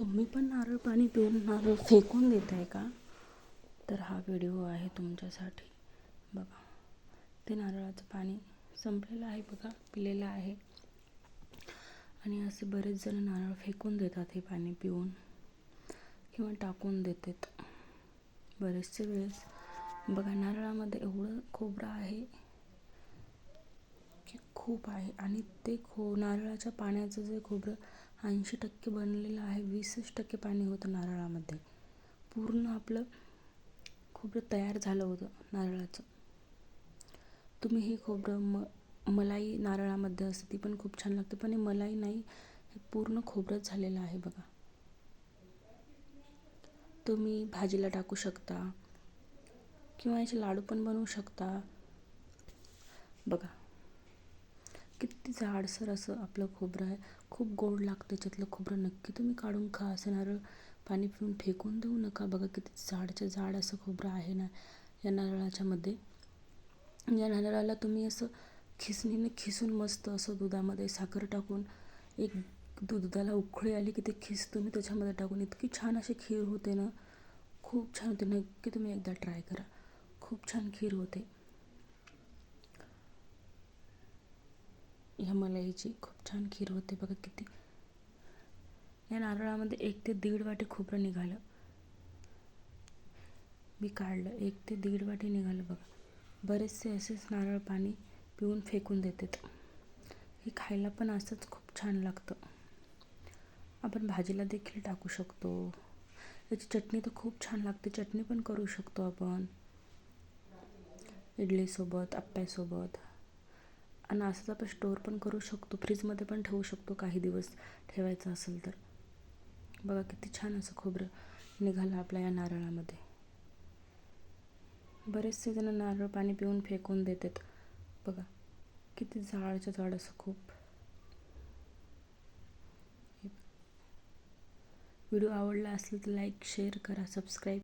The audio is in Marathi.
तुम्ही पण नारळ पाणी पिऊन नारळ फेकून देत आहे का? तर हा व्हिडिओ आहे तुमच्यासाठी. बघा, ते नारळाचं पाणी संपलेलं आहे बघा, पिलेलं आहे. आणि असे बरेच जण नारळ फेकून देतात हे पाणी पिऊन किंवा टाकून देतात बरेचसे वेळेस. बघा, नारळामध्ये एवढं खोबरं आहे की खूप आहे. आणि ते नारळाच्या पाण्याचं जे खोबरं 80% बनलेलं आहे, 20% पाणी होतं नारळामध्ये. पूर्ण आपलं खोबरं तयार झालं होतं नारळाचं. तुम्ही हे खोबरं मलाई नारळामध्ये असते, ती पण खूप छान लागते, पण हे मलाई नाही, हे पूर्ण खोबरंच झालेलं आहे बघा. तुम्ही भाजीला टाकू शकता किंवा याचे लाडू पण बनवू शकता. बघा, किती जाडसर असं आपलं खोबरं आहे. खूप गोड लागतं त्याच्यातलं खोबरं. नक्की तुम्ही काढून खा. असं नारळ पाणी पिऊन फेकून देऊ नका. बघा, किती जाडच्या जाड असं खोबरं आहे ना या नारळाच्या मध्ये. या नारळाला तुम्ही असं खिसणीने खिसून मस्त असं दुधामध्ये साखर टाकून, एक दुधाला उकळी आली की ते खिस तुम्ही त्याच्यामध्ये टाकून इतकी छान अशी खीर होते ना, खूप छान होते. नक्की तुम्ही एकदा ट्राय करा. खूप छान खीर होते ह्या मलाईची. खूप छान खीर होते. बघा किती या नारळामध्ये 1 ते 1.5 वाटी खोबरं निघालं. मी काढलं, 1 ते 1.5 वाटी निघालं बघा. बरेचसे असेच नारळ पाणी पिऊन फेकून देतात. हे खायला पण असंच खूप छान लागतं. आपण भाजीला देखील टाकू शकतो. याची चटणी तर खूप छान लागते. चटणी पण करू शकतो आपण इडलीसोबत, आप्प्यासोबत. आणि असंच आपण स्टोअर पण करू शकतो, फ्रीजमध्ये पण ठेवू शकतो काही दिवस ठेवायचं असेल तर. बघा, किती छान असं खोबरं निघालं आपल्या या नारळामध्ये. बरेचसे जण नारळ पाणी पिऊन फेकून देतात. बघा, किती जाडच्या जाड असं खूप. व्हिडिओ आवडला असेल तर लाईक, शेअर करा, सबस्क्राईब